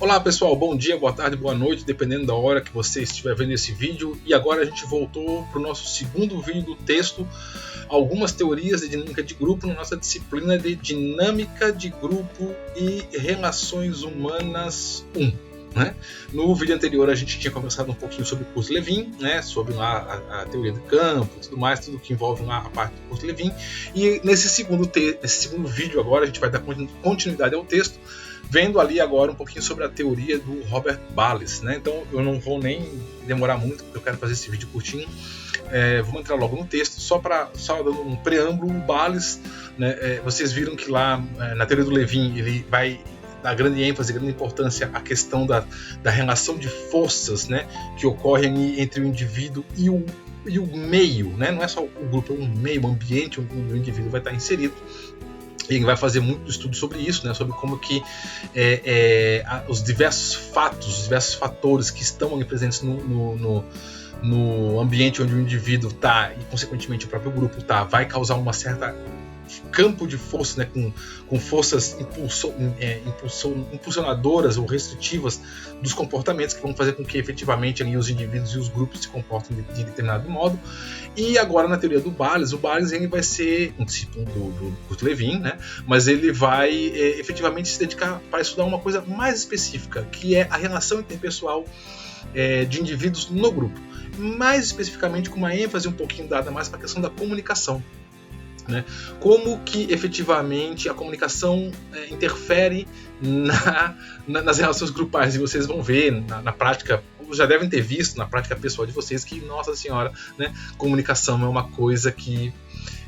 Olá pessoal, bom dia, boa tarde, boa noite, dependendo da hora que você estiver vendo esse vídeo. E agora a gente voltou para o nosso segundo vídeo do texto, algumas teorias de dinâmica de grupo na nossa disciplina de dinâmica de grupo e relações humanas 1. Né? No vídeo anterior a gente tinha conversado um pouquinho sobre o Kurzlewin, né? Sobre a teoria do campo e tudo mais, tudo que envolve a parte do Kurzlewin. E nesse segundo vídeo agora a gente vai dar continuidade ao texto, vendo ali agora um pouquinho sobre a teoria do Robert Bales, né? Então eu não vou nem demorar muito, porque eu quero fazer esse vídeo curtinho. Vamos entrar logo no texto, só dando um preâmbulo. O Bales, né, vocês viram que lá na teoria do Levin ele vai dar grande ênfase, grande importância à questão da relação de forças, né, que ocorrem entre o indivíduo e o meio, né? Não é só o grupo, é um meio, um ambiente onde o indivíduo vai estar inserido. Ele vai fazer muito estudo sobre isso, né, sobre como que os diversos fatos, os diversos fatores que estão ali presentes no ambiente onde o indivíduo está e, consequentemente, o próprio grupo está, vai causar uma certa campo de força, né, com forças impulsionadoras ou restritivas dos comportamentos que vão fazer com que efetivamente ali, os indivíduos e os grupos se comportem de determinado modo. E agora na teoria do Bales, o Bales ele vai ser um discípulo do Kurzlewin, né, mas ele vai efetivamente se dedicar para estudar uma coisa mais específica, que é a relação interpessoal de indivíduos no grupo, mais especificamente com uma ênfase um pouquinho dada mais para a questão da comunicação. Né? Como que efetivamente a comunicação interfere nas relações grupais, e vocês vão ver na prática, já devem ter visto na prática pessoal de vocês que, nossa senhora, né, comunicação é uma coisa que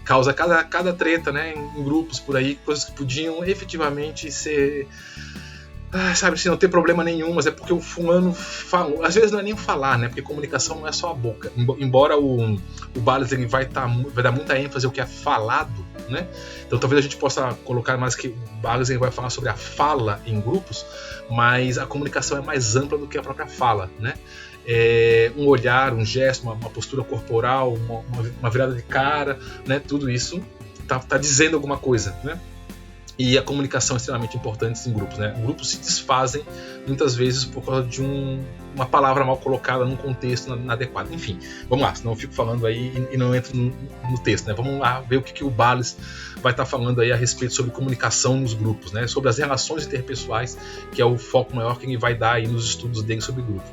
causa cada treta, né, em grupos por aí, coisas que podiam efetivamente ser... sabe, assim, não ter problema nenhum, mas é porque o fulano falou. Às vezes não é nem falar, né? Porque comunicação não é só a boca. Embora o Bales ele vai dar muita ênfase ao que é falado, né? Então talvez a gente possa colocar mais que o Bales ele vai falar sobre a fala em grupos, mas a comunicação é mais ampla do que a própria fala, né? Um olhar, um gesto, uma postura corporal, uma virada de cara, né? Tudo isso tá dizendo alguma coisa, né? E a comunicação é extremamente importante em grupos, né? Grupos se desfazem muitas vezes por causa de uma palavra mal colocada num contexto inadequado. Enfim, vamos lá, senão eu fico falando aí e não entro no texto, né? Vamos lá ver o que o Bales vai estar falando aí a respeito sobre comunicação nos grupos, né? Sobre as relações interpessoais, que é o foco maior que ele vai dar aí nos estudos dele sobre grupo.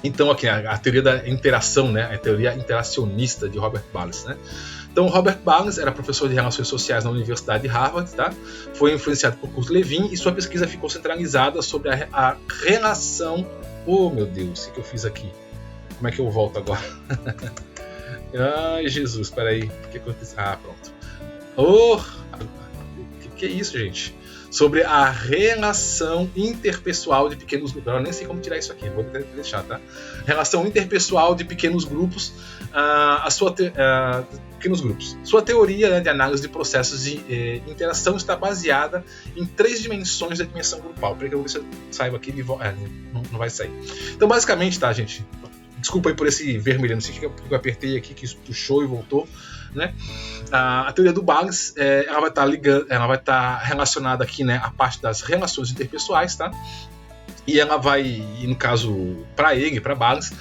Então, aqui, a teoria da interação, né? A teoria interacionista de Robert Bales, né? Então, Robert Bales era professor de Relações Sociais na Universidade de Harvard, tá? Foi influenciado por Kurzlewin e sua pesquisa ficou centralizada sobre a relação... Oh, meu Deus, o que eu fiz aqui? Como é que eu volto agora? Ai, Jesus, peraí. O que aconteceu? Ah, pronto. Oh, que é isso, gente? Sobre a relação interpessoal de pequenos grupos. Eu nem sei como tirar isso aqui, vou deixar, tá? Relação interpessoal de pequenos grupos, pequenos grupos. Sua teoria, né, de análise de processos de interação está baseada em 3 dimensões da dimensão grupal. Peraí que eu vou ver se eu saio aqui e não vai sair. Então, basicamente, tá, gente? Desculpa aí por esse vermelho, não sei o que eu apertei aqui, que isso puxou e voltou. Né? A teoria do Bales ela vai estar relacionada aqui, né, à parte das relações interpessoais, tá? E ela vai, no caso, para Bales,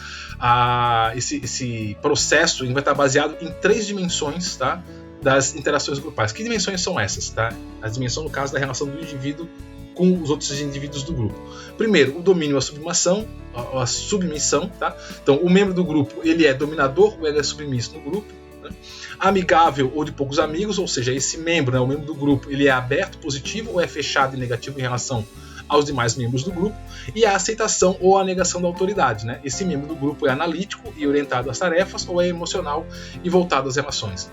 esse processo vai estar baseado em 3 dimensões, tá, das interações grupais. Que dimensões são essas? Tá? A dimensão, no caso, da relação do indivíduo com os outros indivíduos do grupo. Primeiro, o domínio e a submissão, tá? Então, o membro do grupo ele é dominador ou ele é submisso no grupo. Né? Amigável ou de poucos amigos, ou seja, esse membro, né, o membro do grupo, ele é aberto, positivo ou é fechado e negativo em relação aos demais membros do grupo, e a aceitação ou a negação da autoridade. Né? Esse membro do grupo é analítico e orientado às tarefas ou é emocional e voltado às relações.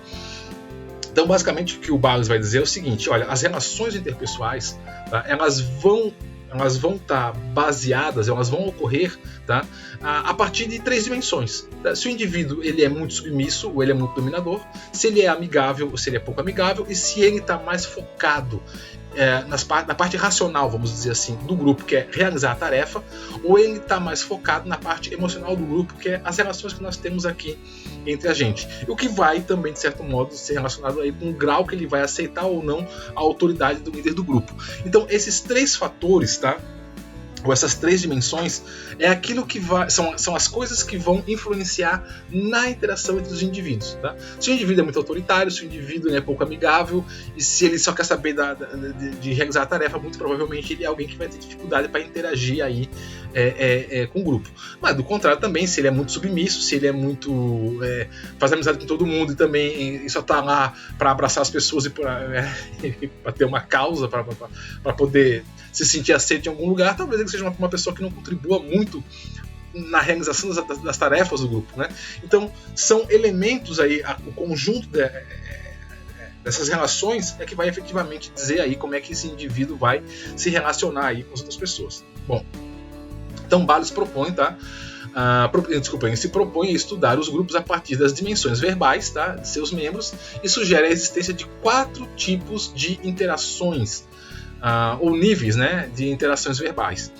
Então, basicamente, o que o Bales vai dizer é o seguinte: olha, as relações interpessoais, tá, elas vão estar baseadas, elas vão ocorrer, tá, a partir de 3 dimensões. Tá? Se o indivíduo ele é muito submisso ou ele é muito dominador, se ele é amigável ou se ele é pouco amigável, e se ele está mais focado na parte racional, vamos dizer assim, do grupo, que é realizar a tarefa, ou ele está mais focado na parte emocional do grupo, que é as relações que nós temos aqui entre a gente. O que vai também, de certo modo, ser relacionado aí com o grau que ele vai aceitar ou não a autoridade do líder do grupo. Então, esses 3 fatores, tá? ou essas 3 dimensões, é aquilo que são as coisas que vão influenciar na interação entre os indivíduos. Tá? Se o indivíduo é muito autoritário, se o indivíduo é pouco amigável, e se ele só quer saber de realizar a tarefa, muito provavelmente ele é alguém que vai ter dificuldade para interagir aí com o grupo. Mas do contrário também, se ele é muito submisso, se ele é muito faz amizade com todo mundo e também só está lá para abraçar as pessoas e para ter uma causa, para poder se sentir aceito em algum lugar, talvez ele seja uma pessoa que não contribua muito na realização das tarefas do grupo, né? Então são elementos aí, o conjunto dessas relações é que vai efetivamente dizer aí como é que esse indivíduo vai se relacionar aí com as outras pessoas. Bom, então Bayles propõe, tá? Ele se propõe a estudar os grupos a partir das dimensões verbais, tá, de seus membros, e sugere a existência de 4 tipos de interações, ou níveis, né, de interações verbais.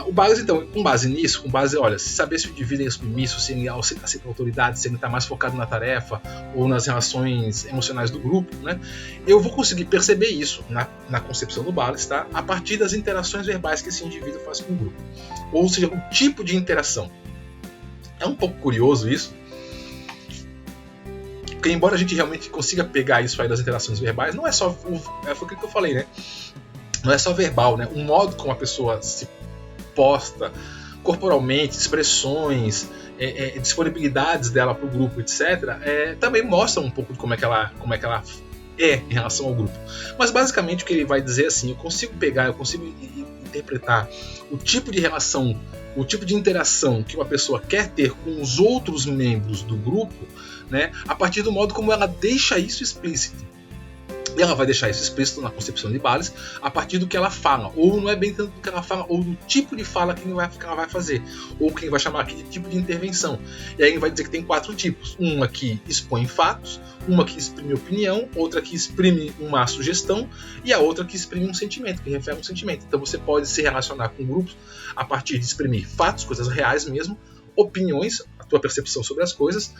O Bayles, então, com base nisso, olha, saber se o indivíduo é submisso, se ele aceita a autoridade, se ele está mais focado na tarefa ou nas relações emocionais do grupo, né, eu vou conseguir perceber isso na concepção do Bayles, tá, a partir das interações verbais que esse indivíduo faz com o grupo. Ou seja, o tipo de interação. É um pouco curioso isso, porque embora a gente realmente consiga pegar isso aí das interações verbais, não é só foi aquilo que eu falei, né? Não é só verbal, né? O modo como a pessoa se posta corporalmente, expressões, disponibilidades dela para o grupo, etc., também mostra um pouco de como é que ela é em relação ao grupo. Mas basicamente o que ele vai dizer é assim: eu consigo interpretar o tipo de relação, o tipo de interação que uma pessoa quer ter com os outros membros do grupo, né, a partir do modo como ela deixa isso explícito. E ela vai deixar isso explícito na concepção de Bayles a partir do que ela fala, ou não é bem tanto do que ela fala, ou do tipo de fala que ela vai fazer, ou que ele vai chamar aqui de tipo de intervenção. E aí ele vai dizer que tem 4 tipos: uma que expõe fatos, uma que exprime opinião, outra que exprime uma sugestão e a outra que exprime um sentimento, que refere a um sentimento. Então você pode se relacionar com grupos a partir de exprimir fatos, coisas reais mesmo, opiniões, a tua percepção sobre as coisas,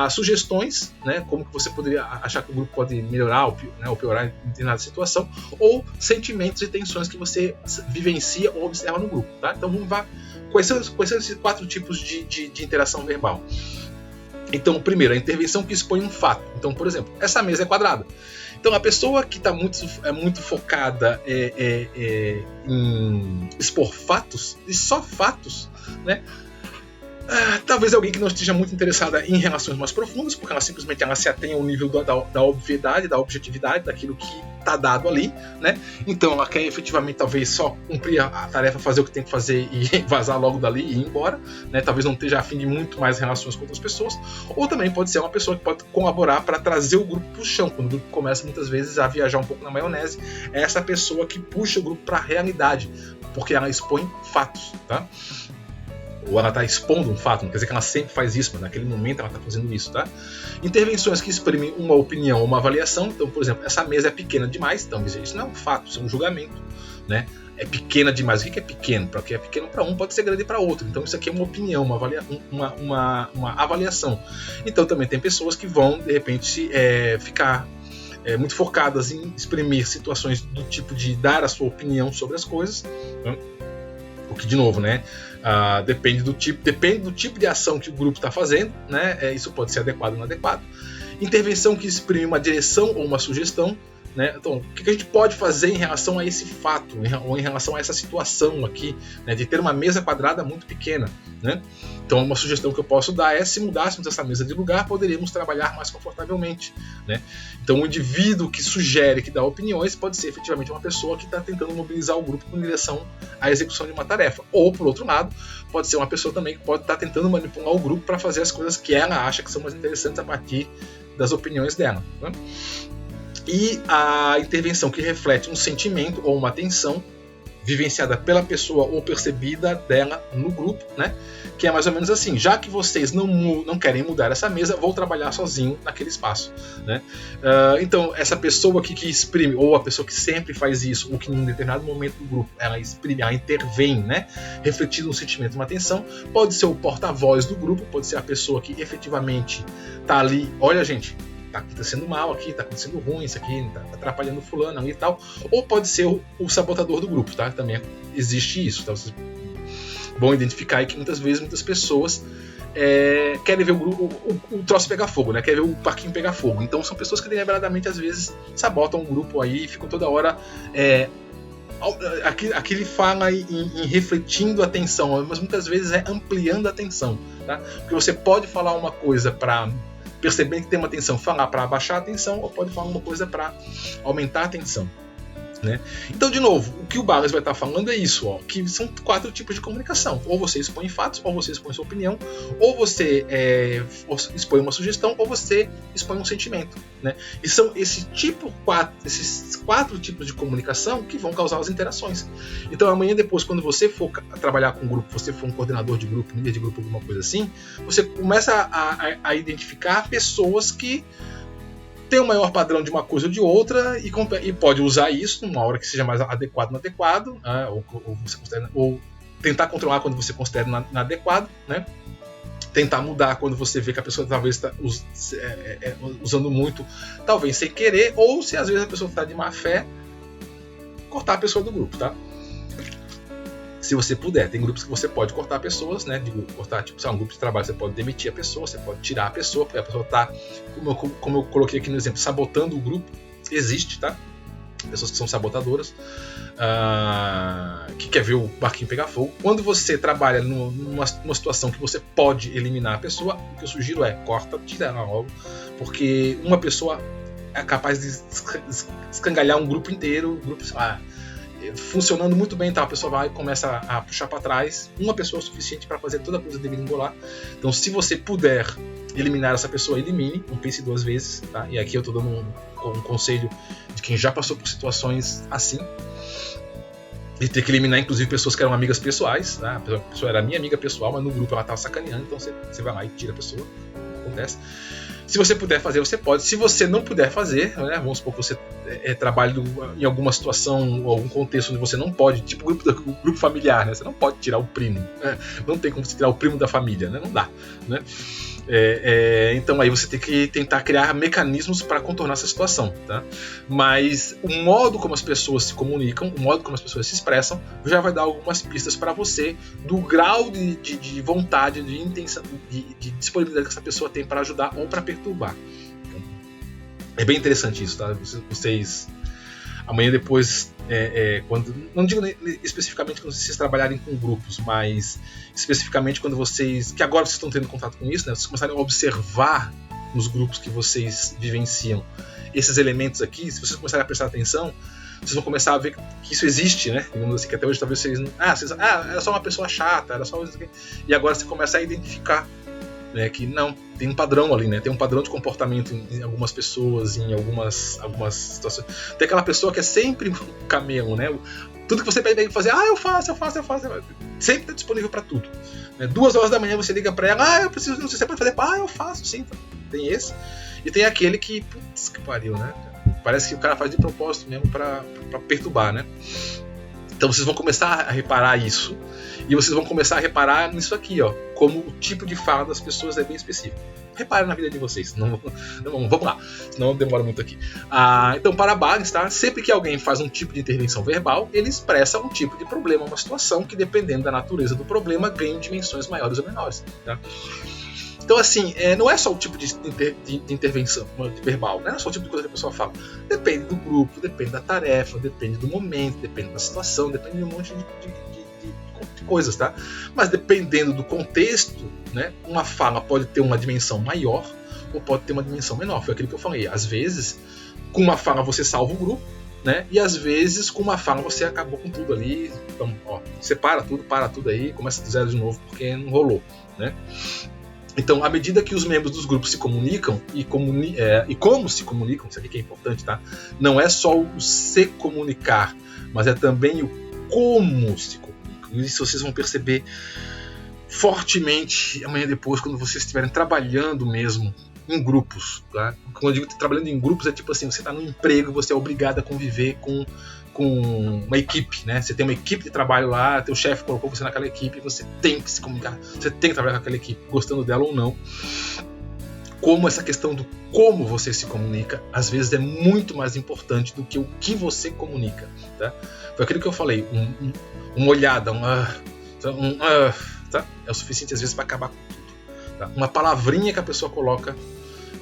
sugestões, né, como que você poderia achar que o grupo pode melhorar ou piorar em determinada situação, ou sentimentos e tensões que você vivencia ou observa no grupo. Tá? Então vamos ver quais são esses 4 tipos de interação verbal. Então, o primeiro, a intervenção que expõe um fato. Então, por exemplo, essa mesa é quadrada. Então, a pessoa que está muito focada em expor fatos, e só fatos, né? Talvez alguém que não esteja muito interessada em relações mais profundas, porque ela simplesmente se atém ao nível da obviedade, da objetividade, daquilo que está dado ali, né? Então ela quer efetivamente talvez só cumprir a tarefa, fazer o que tem que fazer e vazar logo dali e ir embora, né? Talvez não esteja afim de muito mais relações com outras pessoas, ou também pode ser uma pessoa que pode colaborar para trazer o grupo para o chão, quando o grupo começa muitas vezes a viajar um pouco na maionese. É essa pessoa que puxa o grupo para a realidade, porque ela expõe fatos, tá? Ou ela está expondo um fato, não quer dizer que ela sempre faz isso, mas naquele momento ela está fazendo isso, tá? Intervenções que exprimem uma opinião ou uma avaliação. Então, por exemplo, essa mesa é pequena demais, então isso não é um fato, isso é um julgamento, né? É pequena demais. O que é pequeno? Porque é pequeno para um, pode ser grande para outro. Então isso aqui é uma opinião, uma avaliação. Então também tem pessoas que vão, de repente, ficar muito focadas em exprimir situações do tipo de dar a sua opinião sobre as coisas, né? O que, de novo, né? Depende do tipo de ação que o grupo está fazendo, né? Isso pode ser adequado ou inadequado. Intervenção que exprime uma direção ou uma sugestão, né? Então, o que a gente pode fazer em relação a esse fato, ou em relação a essa situação aqui, né? De ter uma mesa quadrada muito pequena, né? Então, uma sugestão que eu posso dar é: se mudássemos essa mesa de lugar, poderíamos trabalhar mais confortavelmente, né? Então, o indivíduo que sugere, que dá opiniões, pode ser efetivamente uma pessoa que está tentando mobilizar o grupo em direção à execução de uma tarefa. Ou, por outro lado, pode ser uma pessoa também que pode estar tentando manipular o grupo para fazer as coisas que ela acha que são mais interessantes a partir das opiniões dela, né? E a intervenção que reflete um sentimento ou uma tensão vivenciada pela pessoa ou percebida dela no grupo, né? Que é mais ou menos assim: já que vocês não querem mudar essa mesa, vou trabalhar sozinho naquele espaço, né? Então, essa pessoa aqui que exprime, ou a pessoa que sempre faz isso, ou que em um determinado momento do grupo ela exprime, ela intervém, né? Refletindo um sentimento, uma tensão, pode ser o porta-voz do grupo, pode ser a pessoa que efetivamente está ali. Olha, gente, tá acontecendo mal aqui, tá acontecendo ruim, isso aqui tá atrapalhando fulano ali e tal. Ou pode ser o sabotador do grupo, tá? Também existe isso, tá? Vocês vão identificar aí que muitas vezes muitas pessoas querem ver o troço pegar fogo, né? Querem ver o parquinho pegar fogo. Então são pessoas que deliberadamente às vezes sabotam o grupo aí, ficam toda hora aqui ele fala em refletindo a atenção, mas muitas vezes é ampliando a atenção, tá? Porque você pode falar uma coisa para perceber que tem uma tensão, falar para abaixar a tensão, ou pode falar uma coisa para aumentar a tensão, né? Então, de novo, o que o Ballas vai estar falando é isso, ó, que são 4 tipos de comunicação. Ou você expõe fatos, ou você expõe sua opinião, ou você expõe uma sugestão, ou você expõe um sentimento, né? E são esses 4 tipos de comunicação que vão causar as interações. Então, amanhã depois, quando você for trabalhar com um grupo, você for um coordenador de grupo, líder de grupo, alguma coisa assim, você começa a identificar pessoas que tem um maior padrão de uma coisa ou de outra e pode usar isso numa hora que seja mais adequado ou inadequado, né? ou tentar controlar quando você considera inadequado, né? Tentar mudar quando você vê que a pessoa talvez está usando muito, talvez sem querer, ou se às vezes a pessoa está de má fé, cortar a pessoa do grupo, tá? Se você puder, tem grupos que você pode cortar pessoas, né? Cortar, tipo, se é um grupo de trabalho, você pode demitir a pessoa, você pode tirar a pessoa, porque a pessoa está, como eu coloquei aqui no exemplo, sabotando o grupo. Existe, tá? Pessoas que são sabotadoras, que quer ver o barquinho pegar fogo. Quando você trabalha numa situação que você pode eliminar a pessoa, o que eu sugiro é corta, tira ela logo, porque uma pessoa é capaz de escangalhar um grupo inteiro, funcionando muito bem, tá? A pessoa vai e começa a puxar para trás. Uma pessoa é o suficiente para fazer toda a coisa degringolar. Então, se você puder eliminar essa pessoa, elimine, não pense 2 vezes, tá? E aqui eu estou dando um conselho de quem já passou por situações assim, e ter que eliminar inclusive pessoas que eram amigas pessoais, tá? A pessoa era minha amiga pessoal, mas no grupo ela estava sacaneando, então você vai lá e tira a pessoa. Acontece. Se você puder fazer, você pode. Se você não puder fazer, né, vamos supor que você trabalhe em alguma situação ou algum contexto onde você não pode, tipo grupo familiar, né? Você não pode tirar o primo, né? Não tem como você tirar o primo da família, né? Não dá, né? Então aí você tem que tentar criar mecanismos para contornar essa situação, tá? Mas o modo como as pessoas se comunicam, o modo como as pessoas se expressam, já vai dar algumas pistas para você do grau de vontade, de intenção, de disponibilidade que essa pessoa tem para ajudar ou para perturbar. Então, é bem interessante isso, tá? Vocês amanhã depois, quando, não digo especificamente quando vocês trabalharem com grupos, mas especificamente quando vocês, que agora vocês estão tendo contato com isso, né, vocês começarem a observar nos grupos que vocês vivenciam esses elementos aqui, se vocês começarem a prestar atenção, vocês vão começar a ver que isso existe, né? Digamos assim, que até hoje talvez vocês não... era só uma pessoa chata, era só isso aqui. E agora você começa a identificar, né, que não, tem um padrão ali, né? Tem um padrão de comportamento em algumas pessoas, em algumas situações. Tem aquela pessoa que é sempre um camelo, né? Tudo que você pede pra fazer, eu faço. Sempre está disponível para tudo. 2 horas da manhã você liga para ela, eu preciso, não sei se você pode fazer, eu faço, sim. Tem esse. E tem aquele que, putz, que pariu, né? Parece que o cara faz de propósito mesmo para perturbar, né? Então vocês vão começar a reparar isso. E vocês vão começar a reparar nisso aqui, ó, como o tipo de fala das pessoas é bem específico. Repare na vida de vocês. Vamos lá, senão demora muito aqui. Então, para Ballas, tá? Sempre que alguém faz um tipo de intervenção verbal, ele expressa um tipo de problema, uma situação que, dependendo da natureza do problema, ganha dimensões maiores ou menores. Tá? Então, assim, não é só o tipo de intervenção verbal, não é só o tipo de coisa que a pessoa fala. Depende do grupo, depende da tarefa, depende do momento, depende da situação, depende de um monte de coisas, tá? Mas dependendo do contexto, né, uma fala pode ter uma dimensão maior ou pode ter uma dimensão menor. Foi aquilo que eu falei. Às vezes, com uma fala você salva o grupo, né? E às vezes, com uma fala você acabou com tudo ali. Então, você para tudo aí, começa do zero de novo porque não rolou, né? Então, à medida que os membros dos grupos se comunicam e como se comunicam, isso aqui que é importante, tá? Não é só o se comunicar, mas é também o como se comunicam. Isso vocês vão perceber fortemente amanhã depois, quando vocês estiverem trabalhando mesmo em grupos, tá? Quando eu digo trabalhando em grupos, é tipo assim, você está no emprego, você é obrigado a conviver com uma equipe, né? Você tem uma equipe de trabalho lá, teu chefe colocou você naquela equipe, você tem que se comunicar, você tem que trabalhar com aquela equipe, gostando dela ou não. como essa questão do como você se comunica, às vezes é muito mais importante do que o que você comunica, tá? Foi aquilo que eu falei, uma olhada, tá? É o suficiente às vezes para acabar com tudo, tá? Uma palavrinha que a pessoa coloca,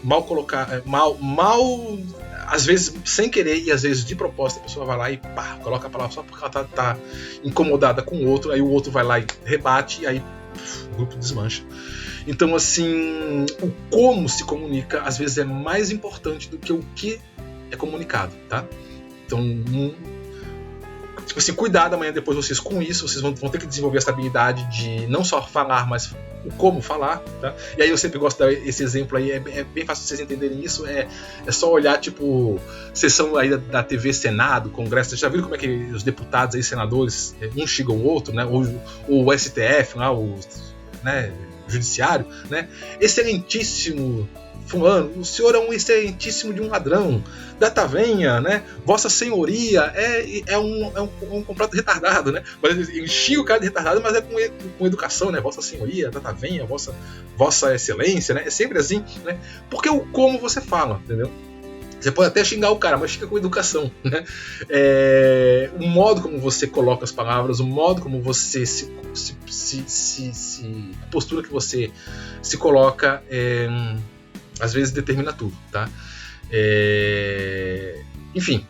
mal, às vezes sem querer e às vezes de propósito, a pessoa vai lá e pá, coloca a palavra só porque ela tá incomodada com o outro, aí o outro vai lá e rebate, e aí o grupo desmancha. Então, assim, o como se comunica às vezes é mais importante do que o que é comunicado, tá? Então, tipo assim, cuidado amanhã depois vocês com isso, vocês vão ter que desenvolver essa habilidade de não só falar, mas o como falar, tá? E aí eu sempre gosto de dar esse exemplo aí, é bem fácil vocês entenderem isso, é só olhar, tipo, sessão aí da TV Senado, Congresso, vocês já viram como é que os deputados aí, senadores, um xingam o outro, né? Ou o STF, lá, né? Judiciário, né? Excelentíssimo fulano, o senhor é um excelentíssimo de um ladrão, data venha, né? Vossa senhoria é um completo retardado, né? Mas enchia o cara de retardado, mas é com educação, né? Vossa senhoria, data venha, vossa excelência, né? É sempre assim, né? Porque o como você fala, entendeu? Você pode até xingar o cara, mas fica com educação, né? O modo como você coloca as palavras, o modo como você a postura que você se coloca, às vezes determina tudo, tá? Enfim,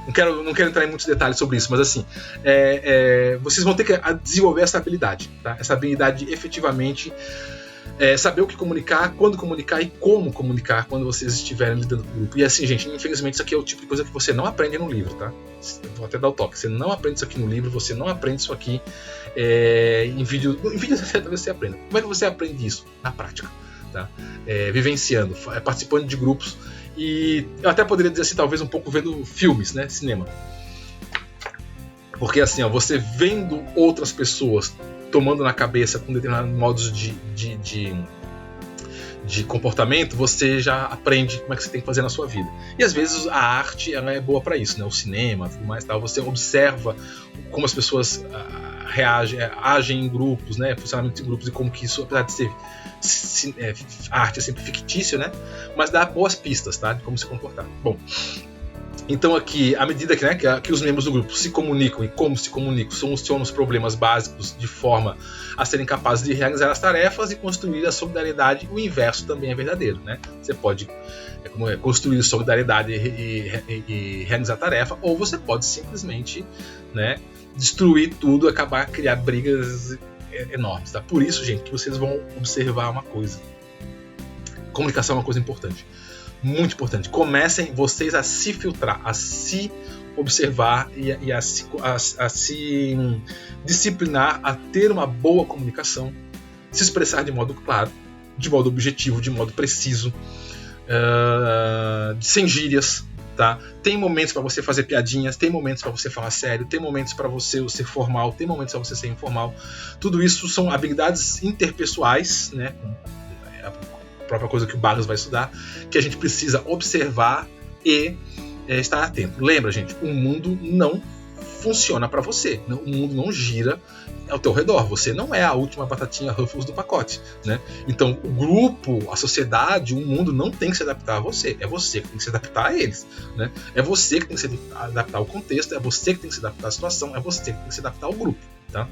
não quero entrar em muitos detalhes sobre isso, mas assim, vocês vão ter que desenvolver essa habilidade, tá? Essa habilidade de efetivamente saber o que comunicar, quando comunicar e como comunicar quando vocês estiverem lidando com o grupo. E assim, gente, infelizmente isso aqui é o tipo de coisa que você não aprende no livro, tá? Vou até dar o toque. Você não aprende isso aqui no livro, você não aprende isso aqui em vídeo. Em vídeo talvez você aprenda. Como é que você aprende isso? Na prática, tá? Vivenciando, participando de grupos. E eu até poderia dizer assim, talvez um pouco vendo filmes, né? Cinema. Porque assim, ó, você vendo outras pessoas tomando na cabeça com determinados modos de comportamento, você já aprende como é que você tem que fazer na sua vida. E às vezes a arte ela é boa para isso, né? O cinema, tudo mais, tal. Você observa como as pessoas agem em grupos, né? Funcionamento de grupos e como que isso, apesar de ser a arte é sempre fictícia, né? Mas dá boas pistas, tá? De como se comportar. Bom. Então aqui, à medida que os membros do grupo se comunicam e como se comunicam, solucionam os problemas básicos de forma a serem capazes de realizar as tarefas e construir a solidariedade, o inverso também é verdadeiro, né? Você pode construir solidariedade e realizar a tarefa, ou você pode simplesmente, né, destruir tudo, acabar, criar brigas enormes, tá? Por isso, gente, que vocês vão observar uma coisa. Comunicação é uma coisa importante. Muito importante. Comecem vocês a se filtrar, a se observar e a se disciplinar, a ter uma boa comunicação, se expressar de modo claro, de modo objetivo, de modo preciso, sem gírias, tá? Tem momentos para você fazer piadinhas, tem momentos para você falar sério, tem momentos para você ser formal, tem momentos para você ser informal. Tudo isso são habilidades interpessoais, né? Própria coisa que o Barros vai estudar, que a gente precisa observar e estar atento. Lembra, gente, o mundo não funciona para você, o mundo não gira ao teu redor, você não é a última batatinha Ruffles do pacote, né? Então o grupo, a sociedade, o mundo não tem que se adaptar a você, é você que tem que se adaptar a eles, né? É você que tem que se adaptar ao contexto, é você que tem que se adaptar à situação, é você que tem que se adaptar ao grupo, tá?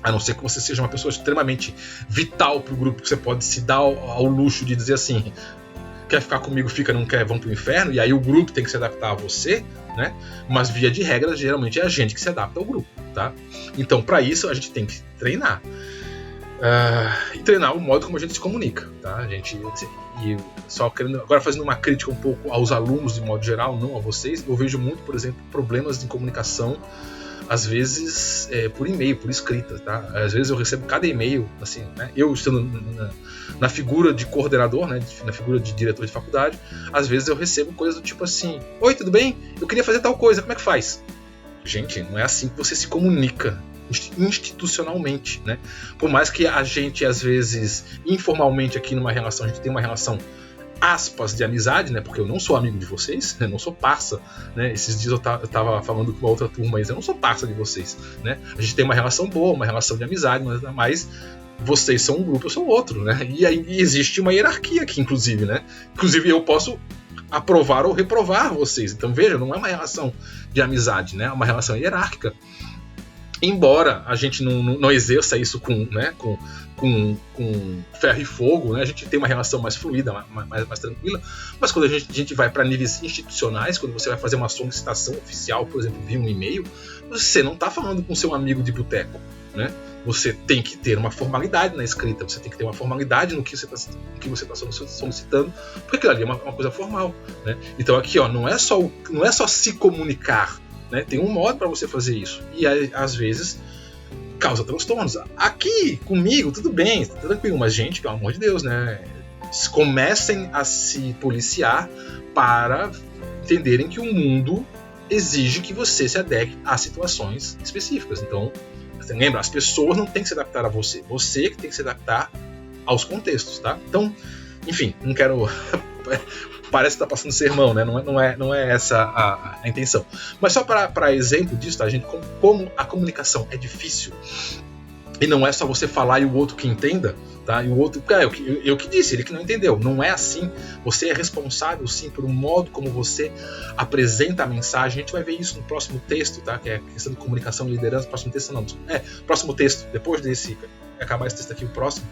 A não ser que você seja uma pessoa extremamente vital para o grupo, que você pode se dar ao luxo de dizer assim, quer ficar comigo, fica, não quer, vão pro inferno, e aí o grupo tem que se adaptar a você, né? Mas via de regra, geralmente é a gente que se adapta ao grupo, tá? Então, para isso, a gente tem que treinar. E treinar o modo como a gente se comunica, tá? A gente, e só querendo, agora fazendo uma crítica um pouco aos alunos de modo geral, não a vocês, eu vejo muito, por exemplo, problemas de comunicação, às vezes por e-mail, por escrita, tá? Às vezes eu recebo cada e-mail, assim, né? Eu estando na figura de coordenador, né? Na figura de diretor de faculdade, às vezes eu recebo coisas do tipo assim: oi, tudo bem? Eu queria fazer tal coisa, como é que faz? Gente, não é assim que você se comunica institucionalmente, né? Por mais que a gente, às vezes, informalmente aqui numa relação, a gente tem uma relação aspas de amizade, né? Porque eu não sou amigo de vocês, né? Não sou parça, né? Esses dias eu tava falando com uma outra turma, mas eu não sou parça de vocês, né? A gente tem uma relação boa, uma relação de amizade, mas vocês são um grupo, eu sou outro, né? E aí existe uma hierarquia aqui, inclusive, né? Inclusive eu posso aprovar ou reprovar vocês. Então veja, não é uma relação de amizade, né? É uma relação hierárquica. Embora a gente não exerça isso com ferro e fogo, né? A gente tem uma relação mais fluida, mais tranquila, mas quando a gente vai para níveis institucionais, quando você vai fazer uma solicitação oficial, por exemplo, via um e-mail, você não está falando com seu amigo de boteco, né? Você tem que ter uma formalidade na escrita, você tem que ter uma formalidade no que você está solicitando, porque aquilo ali é uma coisa formal, né? Então aqui, ó, não é só se comunicar, né? Tem um modo para você fazer isso. E às vezes causa transtornos. Aqui, comigo, tudo bem, tá tranquilo. Mas, gente, pelo amor de Deus, né? Comecem a se policiar para entenderem que o mundo exige que você se adeque a situações específicas. Então, você lembra? As pessoas não têm que se adaptar a você. Você que tem que se adaptar aos contextos, tá? Então, enfim, não quero... Parece que está passando sermão, né? Não é essa a intenção. Mas só para exemplo disso, tá, gente? Como a comunicação é difícil e não é só você falar e o outro que entenda, tá? E o outro, eu que disse, ele que não entendeu. Não é assim. Você é responsável, sim, por um modo como você apresenta a mensagem. A gente vai ver isso no próximo texto, tá? Que é a questão de comunicação e liderança. Próximo texto não, próximo texto. Depois desse acabar esse texto aqui, o próximo.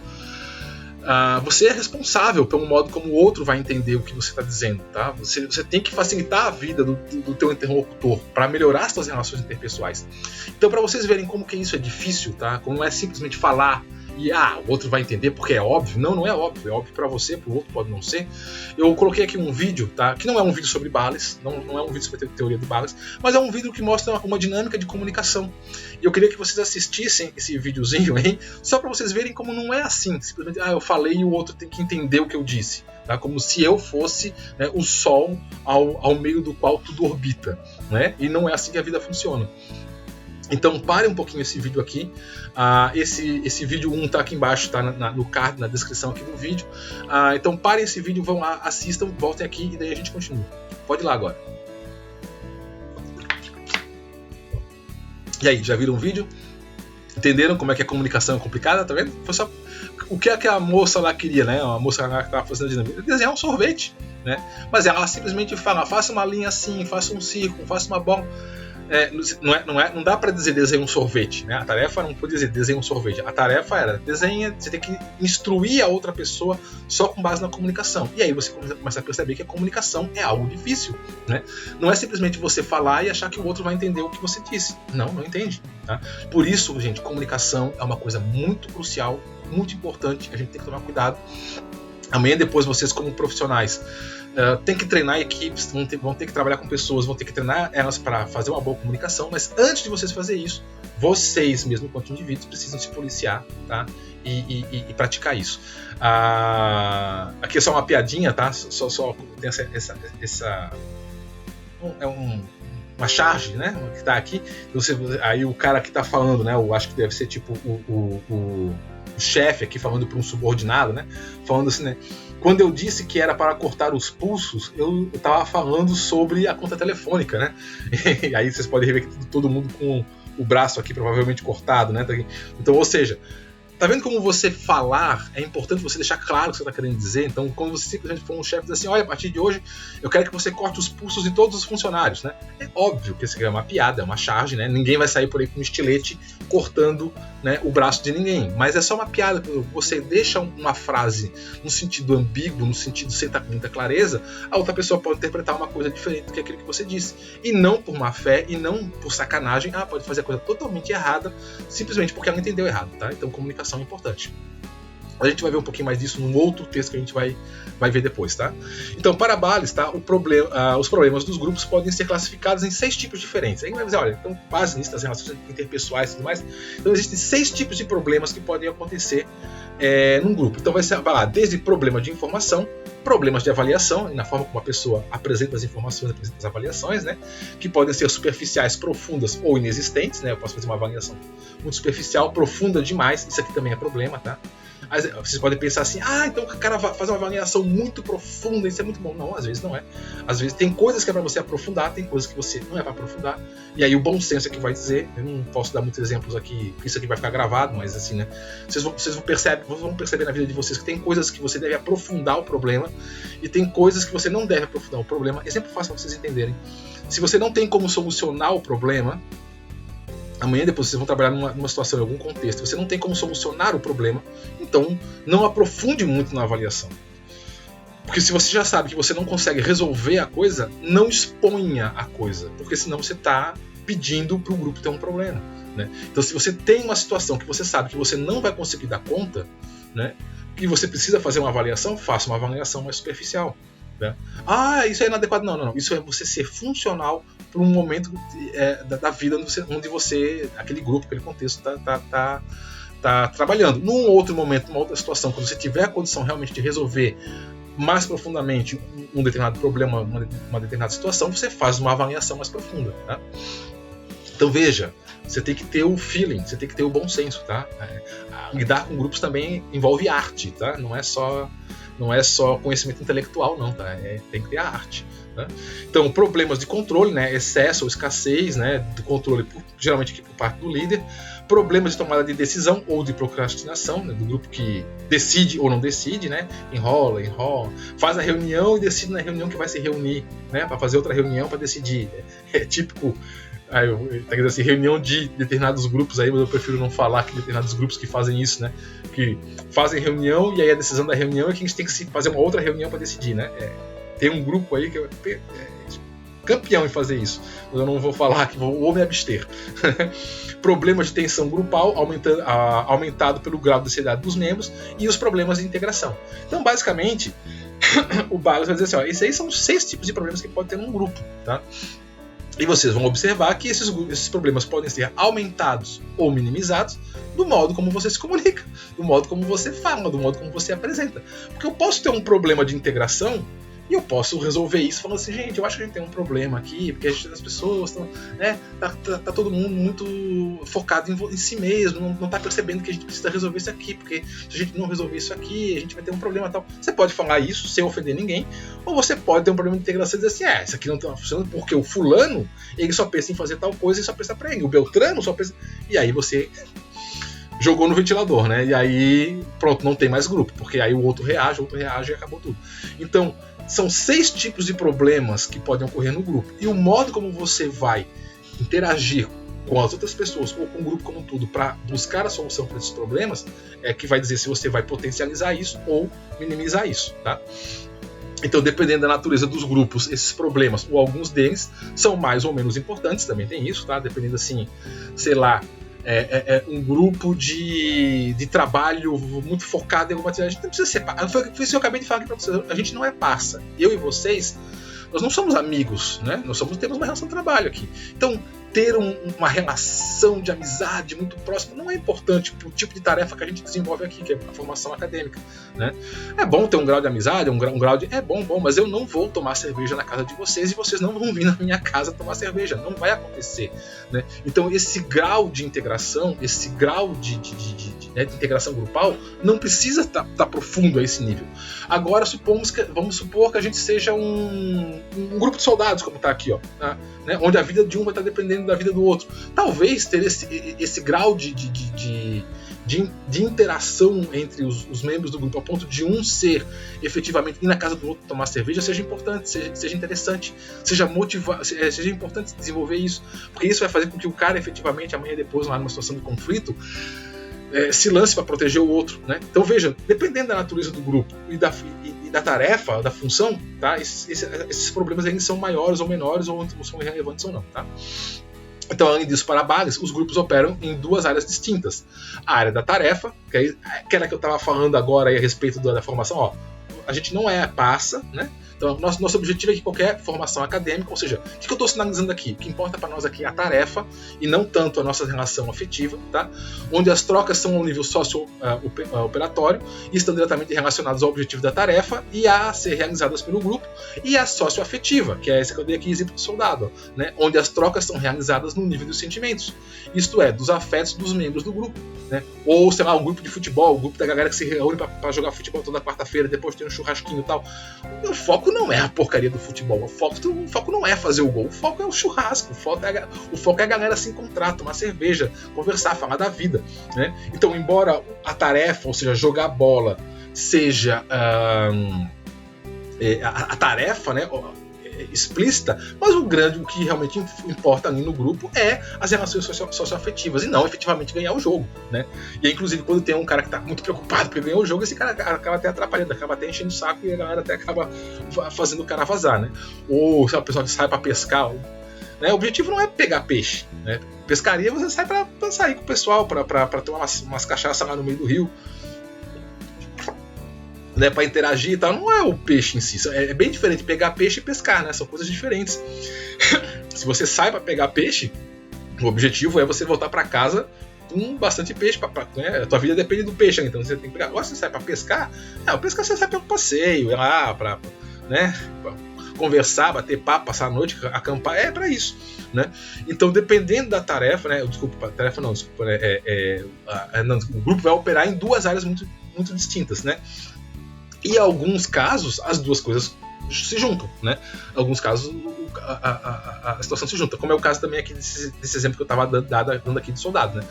Você é responsável pelo modo como o outro vai entender o que você está dizendo, tá? Você tem que facilitar a vida do teu interlocutor para melhorar as suas relações interpessoais. Então, para vocês verem como que isso é difícil, tá? Como não é simplesmente falar e o outro vai entender porque é óbvio. Não é óbvio. É óbvio para você, para o outro pode não ser. Eu coloquei aqui um vídeo, tá? Que não é um vídeo sobre Bales, não é um vídeo sobre a teoria do Bales, mas é um vídeo que mostra uma dinâmica de comunicação. E eu queria que vocês assistissem esse videozinho aí, só para vocês verem como não é assim. Simplesmente, eu falei e o outro tem que entender o que eu disse. Tá? Como se eu fosse, né, o Sol ao meio do qual tudo orbita. Né? E não é assim que a vida funciona. Então pare um pouquinho esse vídeo aqui. Esse vídeo 1 tá aqui embaixo, tá no card, na descrição aqui do vídeo. Então parem esse vídeo, vão lá, assistam, voltem aqui e daí a gente continua. Pode ir lá agora. E aí, já viram o vídeo? Entenderam como é que a comunicação é complicada? Tá vendo? Foi só o que a moça lá queria, né? A moça lá que estava fazendo dinâmica, desenhar um sorvete, né? Mas ela simplesmente fala, faça uma linha assim, faça um círculo, faça uma bola. Não dá para dizer desenha um sorvete, né? A tarefa não pode dizer desenha um sorvete. A tarefa era desenha, você tem que instruir a outra pessoa só com base na comunicação. E aí você começa a perceber que a comunicação é algo difícil, né? Não é simplesmente você falar e achar que o outro vai entender o que você disse. Não entende. Tá? Por isso, gente, comunicação é uma coisa muito crucial, muito importante. A gente tem que tomar cuidado. Amanhã depois vocês como profissionais tem que treinar equipes, vão ter que trabalhar com pessoas, vão ter que treinar elas para fazer uma boa comunicação, mas antes de vocês fazerem isso, vocês mesmo enquanto indivíduos precisam se policiar, tá? E praticar isso. Aqui é só uma piadinha, tá? Só tem essa uma charge, né? Que tá aqui. Aí o cara que tá falando, né? Eu acho que deve ser tipo o chefe aqui falando para um subordinado, né? Falando assim, né? Quando eu disse que era para cortar os pulsos, eu estava falando sobre a conta telefônica, né? E aí vocês podem ver que todo mundo com o braço aqui provavelmente cortado, né? Então, ou seja, tá vendo como você falar é importante você deixar claro o que você está querendo dizer? Então, quando você simplesmente for um chefe e diz assim, olha, a partir de hoje eu quero que você corte os pulsos de todos os funcionários, né? É óbvio que isso é uma piada, é uma charge, né? Ninguém vai sair por aí com um estilete cortando, né, o braço de ninguém. Mas é só uma piada. Você deixa uma frase no sentido ambíguo, no sentido sem estar com muita clareza, a outra pessoa pode interpretar uma coisa diferente do que aquilo que você disse. E não por má fé, e não por sacanagem, ela pode fazer a coisa totalmente errada, simplesmente porque ela entendeu errado, tá? Então comunicação é importante. A gente vai ver um pouquinho mais disso num outro texto que a gente vai ver depois, tá? Então, para Bales, tá? Os problemas dos grupos podem ser classificados em 6 tipos diferentes. Aí vai dizer, olha, então, base nisso das relações interpessoais e tudo mais. Então, existem 6 tipos de problemas que podem acontecer num grupo. Então, vai lá desde problema de informação, problemas de avaliação, na forma como a pessoa apresenta as informações, apresenta as avaliações, né? Que podem ser superficiais, profundas ou inexistentes, né? Eu posso fazer uma avaliação muito superficial, profunda demais, isso aqui também é problema, tá? Vocês podem pensar assim, então o cara faz uma avaliação muito profunda, isso é muito bom. Não, às vezes não é. Às vezes tem coisas que é para você aprofundar, tem coisas que você não é para aprofundar. E aí o bom senso é que vai dizer, eu não posso dar muitos exemplos aqui, porque isso aqui vai ficar gravado, mas assim, né? Vocês vão perceber na vida de vocês que tem coisas que você deve aprofundar o problema e tem coisas que você não deve aprofundar o problema. Exemplo fácil para vocês entenderem. Se você não tem como solucionar o problema, amanhã depois vocês vão trabalhar numa situação, em algum contexto, você não tem como solucionar o problema, então não aprofunde muito na avaliação. Porque se você já sabe que você não consegue resolver a coisa, não exponha a coisa, porque senão você está pedindo para o grupo ter um problema, né? Então se você tem uma situação que você sabe que você não vai conseguir dar conta, né, e você precisa fazer uma avaliação, faça uma avaliação mais superficial, né? Isso é inadequado. Não. Isso é você ser funcional para um momento da vida onde você, aquele grupo, aquele contexto tá trabalhando. Num outro momento, numa outra situação, quando você tiver a condição realmente de resolver mais profundamente um determinado problema, uma determinada situação, você faz uma avaliação mais profunda, tá? Então veja, você tem que ter o feeling, você tem que ter o bom senso, tá? Lidar com grupos também envolve arte, tá? Não é só conhecimento intelectual, não, tá? Tem que ter a arte. Né? Então, problemas de controle, né? Excesso ou escassez, né? Do controle, geralmente aqui por parte do líder. Problemas de tomada de decisão ou de procrastinação, né? Do grupo que decide ou não decide, né? Enrola, faz a reunião e decide na reunião que vai se reunir, né? Para fazer outra reunião para decidir. É típico. Tá dizendo assim, reunião de determinados grupos aí, mas eu prefiro não falar que determinados grupos que fazem isso, né? Que fazem reunião e aí a decisão da reunião é que a gente tem que fazer uma outra reunião para decidir, né? Tem um grupo aí que é campeão em fazer isso. Eu não vou falar que vou me abster. Problemas de tensão grupal aumentado pelo grau de seriedade dos membros e os problemas de integração. Então, basicamente, o Bagos vai dizer assim, esses aí são 6 tipos de problemas que pode ter num grupo, tá? E vocês vão observar que esses problemas podem ser aumentados ou minimizados do modo como você se comunica, do modo como você fala, do modo como você apresenta. Porque eu posso ter um problema de integração e eu posso resolver isso falando assim, gente, eu acho que a gente tem um problema aqui, porque as pessoas estão, né, tá todo mundo muito focado em si mesmo, não tá percebendo que a gente precisa resolver isso aqui, porque se a gente não resolver isso aqui, a gente vai ter um problema e tal. Você pode falar isso sem ofender ninguém, ou você pode ter um problema de integração e dizer assim, isso aqui não tá funcionando porque o fulano, ele só pensa em fazer tal coisa e só pensa pra ele, o Beltrano só pensa... E aí você jogou no ventilador, né? E aí, pronto, não tem mais grupo, porque aí o outro reage e acabou tudo. Então, são 6 tipos de problemas que podem ocorrer no grupo. E o modo como você vai interagir com as outras pessoas ou com o grupo como um todo para buscar a solução para esses problemas é que vai dizer se você vai potencializar isso ou minimizar isso, tá? Então, dependendo da natureza dos grupos, esses problemas, ou alguns deles, são mais ou menos importantes, também tem isso, tá? Dependendo assim, sei lá, um grupo de trabalho muito focado em alguma atividade. A gente não precisa ser. Foi isso que eu acabei de falar aqui para vocês. A gente não é parça. Eu e vocês, nós não somos amigos, né? Temos uma relação de trabalho aqui. Então, ter uma relação de amizade muito próxima não é importante para o tipo de tarefa que a gente desenvolve aqui, que é a formação acadêmica, né? É bom ter um grau de amizade, um grau de... É bom, mas eu não vou tomar cerveja na casa de vocês e vocês não vão vir na minha casa tomar cerveja. Não vai acontecer, né? Então, esse grau de integração, esse grau de integração grupal, não precisa estar profundo a esse nível. Agora, vamos supor que a gente seja um grupo de soldados, como está aqui, ó, né? Onde a vida de um vai estar dependendo da vida do outro. Talvez ter esse grau de interação entre os membros do grupo, a ponto de um ser efetivamente ir na casa do outro tomar cerveja, seja importante, seja interessante, seja importante desenvolver isso, porque isso vai fazer com que o cara efetivamente amanhã depois, lá numa situação de conflito, se lance para proteger o outro, né? Então veja, dependendo da natureza do grupo e da tarefa, da função, tá? Esses problemas ainda são maiores ou menores, ou são irrelevantes ou não, tá? Então, além disso, para Baggs, os grupos operam em 2 áreas distintas. A área da tarefa, que é aquela que eu estava falando agora aí a respeito da formação. A gente não é a parça, né? Então, nosso objetivo é que qualquer formação acadêmica, ou seja, o que eu estou sinalizando aqui? O que importa para nós aqui é a tarefa e não tanto a nossa relação afetiva, tá? Onde as trocas são ao nível socio-operatório e estão diretamente relacionadas ao objetivo da tarefa e a ser realizadas pelo grupo, e a socioafetiva, que é essa que eu dei aqui exemplo do soldado, né? Onde as trocas são realizadas no nível dos sentimentos, isto é, dos afetos dos membros do grupo, né? Ou, sei lá, o grupo de futebol, o grupo da galera que se reúne para jogar futebol toda quarta-feira, depois tem um churrasquinho e tal. O foco não é a porcaria do futebol, o foco não é fazer o gol, o foco é o churrasco, o foco é a galera se encontrar, tomar cerveja, conversar, falar da vida, né? Então, embora a tarefa, ou seja, jogar bola, seja a tarefa, né, explícita, mas o que realmente importa ali no grupo é as relações socioafetivas e não efetivamente ganhar o jogo, né? E inclusive quando tem um cara que está muito preocupado porque ganhou o jogo, esse cara acaba até atrapalhando, acaba até enchendo o saco e a galera até acaba fazendo o cara vazar, né? Ou se a pessoa que sai para pescar, né? O objetivo não é pegar peixe, né? Pescaria você sai para sair com o pessoal, para tomar umas cachaças lá no meio do rio, né, para interagir e tal. Não é o peixe em si, é bem diferente pegar peixe e pescar, né? São coisas diferentes. Se você sai para pegar peixe, o objetivo é você voltar para casa com bastante peixe, né? A tua vida depende do peixe, então você tem que pegar. Agora você sai para pescar, o pescar você sai para um passeio, é lá para, né, pra conversar, bater papo, passar a noite, acampar, é para isso, né? Então, dependendo da tarefa, né? O grupo vai operar em duas áreas muito distintas, né? E em alguns casos, as duas coisas se juntam, né? Em alguns casos, a situação se junta, como é o caso também aqui desse exemplo que eu estava dando aqui de soldado, né?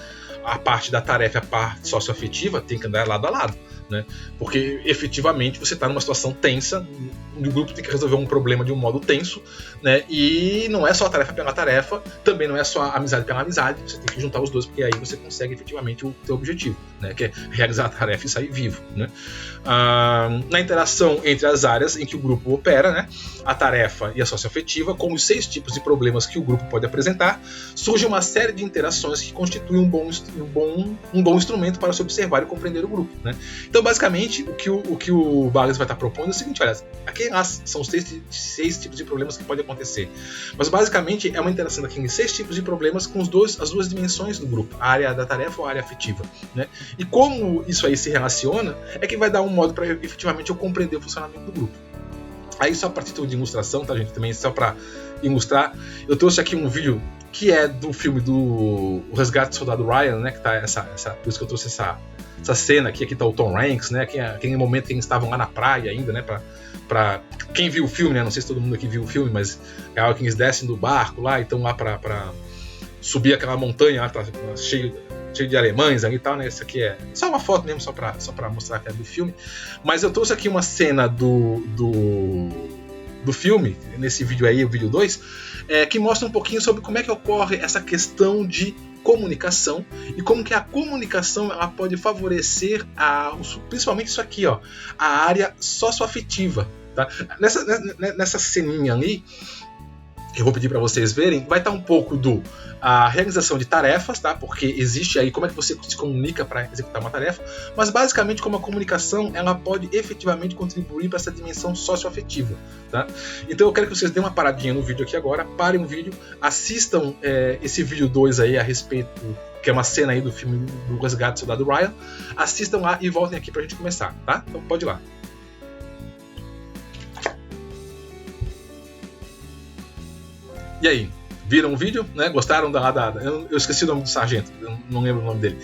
A parte da tarefa e a parte socioafetiva tem que andar lado a lado, né? Porque efetivamente você está numa situação tensa, o grupo tem que resolver um problema de um modo tenso, né? E não é só a tarefa pela tarefa, também não é só a amizade pela amizade, você tem que juntar os dois, porque aí você consegue efetivamente o teu objetivo, né? Que é realizar a tarefa e sair vivo, né? Na interação entre as áreas em que o grupo opera, né? A tarefa e a socioafetiva, com os 6 tipos de problemas que o grupo pode apresentar, surge uma série de interações que constituem um bom instrumento para se observar e compreender o grupo, né? Então, basicamente, o que o Bagles vai estar propondo é o seguinte: olha, aqui são os 6 tipos de problemas que podem acontecer, mas basicamente é uma interação daqueles 6 tipos de problemas com as duas dimensões do grupo, a área da tarefa ou a área afetiva, né? E como isso aí se relaciona, é que vai dar um modo para efetivamente eu compreender o funcionamento do grupo. Aí, só para título de ilustração, tá, gente? Também só para ilustrar, eu trouxe aqui um vídeo que é do filme do O Resgate do Soldado Ryan, né? Que tá por isso que eu trouxe essa cena aqui tá o Tom Hanks, né? Aquele momento que eles estavam lá na praia ainda, né? Pra quem viu o filme, né? Não sei se todo mundo aqui viu o filme, mas é hora que eles descem do barco lá e estão lá pra subir aquela montanha lá, tá cheio de alemães ali e tal, né? Isso aqui é só uma foto mesmo, só pra mostrar que é do filme. Mas eu trouxe aqui uma cena do filme, nesse vídeo aí, o vídeo 2, que mostra um pouquinho sobre como é que ocorre essa questão de comunicação e como que a comunicação ela pode favorecer principalmente isso aqui, ó, a área socioafetiva, tá? Nessa ceninha ali, eu vou pedir para vocês verem, vai estar um pouco a realização de tarefas, tá? Porque existe aí como é que você se comunica para executar uma tarefa, mas basicamente como a comunicação ela pode efetivamente contribuir para essa dimensão socioafetiva, tá? Então eu quero que vocês deem uma paradinha no vídeo aqui agora, parem o vídeo, assistam esse vídeo 2 aí a respeito, que é uma cena aí do filme do Resgate do Soldado Ryan, assistam lá e voltem aqui pra gente começar, tá? Então pode ir lá. E aí, viram o vídeo, né? Gostaram eu esqueci o nome do sargento, eu não lembro o nome dele.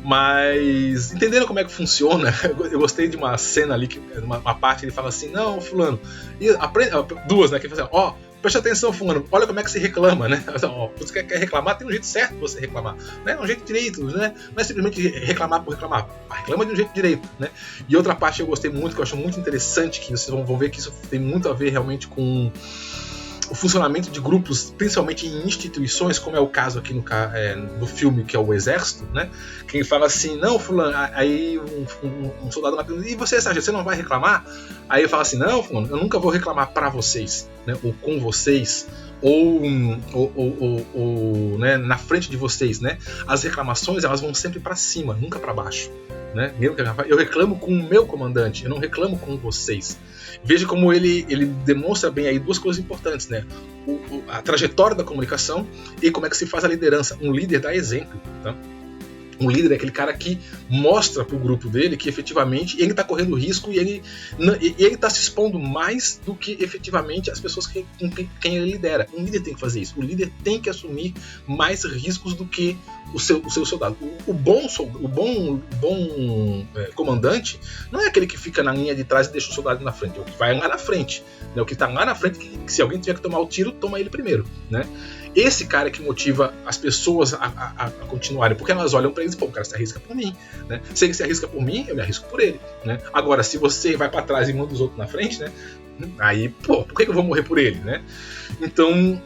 Mas entenderam como é que funciona? Eu gostei de uma cena ali, uma parte ele fala assim: não, fulano, duas, né? Que ele fala assim: ó, presta atenção, fulano, olha como é que se reclama, né? Ó, você quer reclamar, tem um jeito certo de você reclamar, né? Um jeito direito, né? Não é simplesmente reclamar por reclamar, reclama de um jeito direito, né? E outra parte eu gostei muito, que eu acho muito interessante, que vocês vão ver que isso tem muito a ver realmente com o funcionamento de grupos, principalmente em instituições, como é o caso aqui no filme, que é o Exército, né? Quem fala assim: não, fulano, aí um soldado lá pergunta: e você, sargento, você não vai reclamar? Aí ele fala assim: não, fulano, eu nunca vou reclamar para vocês, né? Ou com vocês, ou né, na frente de vocês, né? As reclamações elas vão sempre para cima, nunca para baixo, né? Eu reclamo com o meu comandante, eu não reclamo com vocês. Veja como ele demonstra bem aí duas coisas importantes, né? A trajetória da comunicação e como é que se faz a liderança. Um líder dá exemplo, tá? Um líder é aquele cara que mostra para o grupo dele que efetivamente ele está correndo risco e ele está se expondo mais do que efetivamente as pessoas com quem ele lidera. Um líder tem que fazer isso. O líder tem que assumir mais riscos do que o seu soldado. O bom comandante não é aquele que fica na linha de trás e deixa o soldado na frente. É o que vai lá na frente. Né? O que está lá na frente, que se alguém tiver que tomar o tiro, toma ele primeiro. Né? Esse cara que motiva as pessoas a continuarem, porque elas olham para eles e o cara se arrisca por mim, né? Se ele se arrisca por mim, eu me arrisco por ele, né? Agora, se você vai para trás e manda os outros na frente, né? Aí, por que eu vou morrer por ele, né? Então,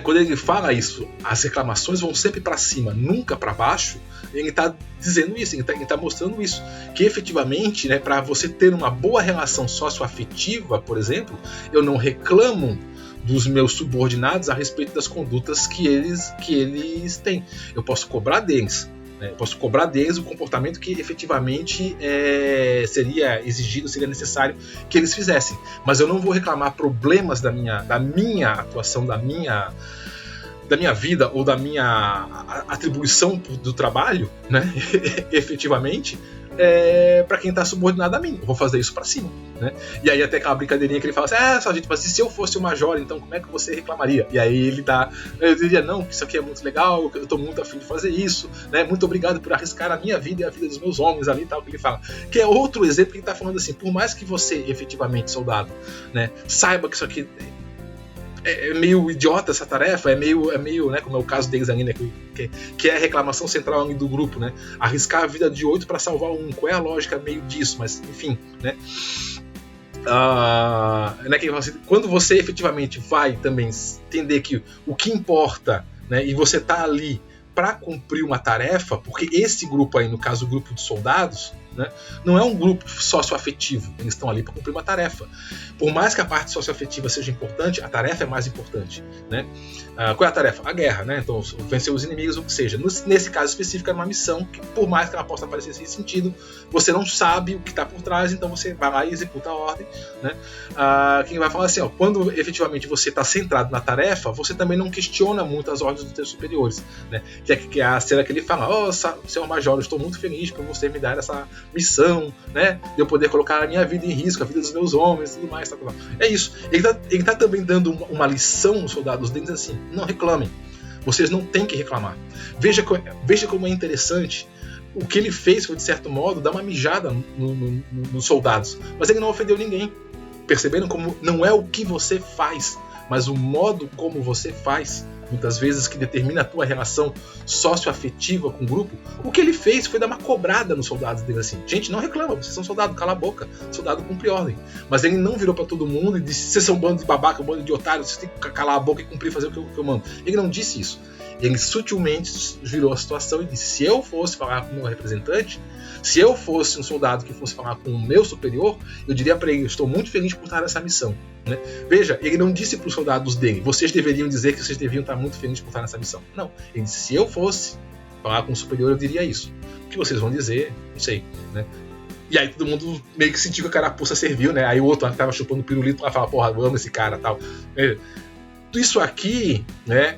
quando ele fala isso, as reclamações vão sempre para cima, nunca para baixo. Ele está dizendo isso, ele está mostrando isso, que efetivamente, né, para você ter uma boa relação socioafetiva, por exemplo, eu não reclamo dos meus subordinados a respeito das condutas que eles têm. Eu posso cobrar deles, né? Eu posso cobrar deles o comportamento que efetivamente seria exigido, seria necessário que eles fizessem. Mas eu não vou reclamar problemas da minha atuação, da minha vida ou da minha atribuição do trabalho, né? Efetivamente, para quem está subordinado a mim. Eu vou fazer isso para cima, né? E aí até aquela brincadeirinha que ele fala assim, sargento, mas se eu fosse o major, então como é que você reclamaria? E aí eu diria, não, que isso aqui é muito legal, eu estou muito afim de fazer isso, né? Muito obrigado por arriscar a minha vida e a vida dos meus homens ali e tal, que ele fala. Que é outro exemplo que ele está falando assim, por mais que você, efetivamente, soldado, né, saiba que isso aqui é meio idiota essa tarefa, é meio, né, como é o caso deles ali, né, que é a reclamação central do grupo, né, arriscar a vida de 8 para salvar um, qual é a lógica meio disso, mas enfim, né, que assim, quando você efetivamente vai também entender que o que importa, né, e você tá ali para cumprir uma tarefa, porque esse grupo aí, no caso o grupo de soldados, né, não é um grupo socioafetivo, eles estão ali para cumprir uma tarefa. Por mais que a parte socioafetiva seja importante, a tarefa é mais importante, né? Qual é a tarefa? A guerra, né? Então, vencer os inimigos, o que seja. Nesse caso específico, é uma missão que, por mais que ela possa parecer sem sentido, você não sabe o que está por trás, então você vai lá e executa a ordem, né? Quem vai falar assim, ó, quando efetivamente você está centrado na tarefa, você também não questiona muito as ordens dos seus superiores, né? Que é a cena que ele fala, senhor major, eu estou muito feliz por você me dar essa missão, né, de eu poder colocar a minha vida em risco, a vida dos meus homens e tudo mais, tá. É isso, ele tá também dando uma lição aos soldados deles assim, não reclamem, vocês não têm que reclamar, veja como é interessante, o que ele fez foi de certo modo dar uma mijada nos soldados, mas ele não ofendeu ninguém, perceberam como não é o que você faz, mas o modo como você faz, muitas vezes, que determina a tua relação socioafetiva com o grupo. O que ele fez foi dar uma cobrada nos soldados dele assim, gente, não reclama, vocês são soldados, cala a boca, soldado cumpre ordem. Mas ele não virou para todo mundo e disse, vocês são um bando de babaca, um bando de otários, vocês têm que calar a boca e cumprir, fazer o que eu mando. Ele não disse isso. Ele sutilmente virou a situação e disse, se eu fosse falar com o meu representante, se eu fosse um soldado que fosse falar com o meu superior, eu diria para ele, eu estou muito feliz por estar nessa missão, né? Veja, ele não disse para os soldados dele, vocês deveriam dizer que vocês deviam estar muito felizes por estar nessa missão. Não, ele disse, se eu fosse falar com o superior, eu diria isso. O que vocês vão dizer, não sei, né? E aí todo mundo meio que sentiu que a carapuça serviu, né? Aí o outro que tava chupando pirulito lá fala, porra, eu amo esse cara, tal. Isso aqui, né,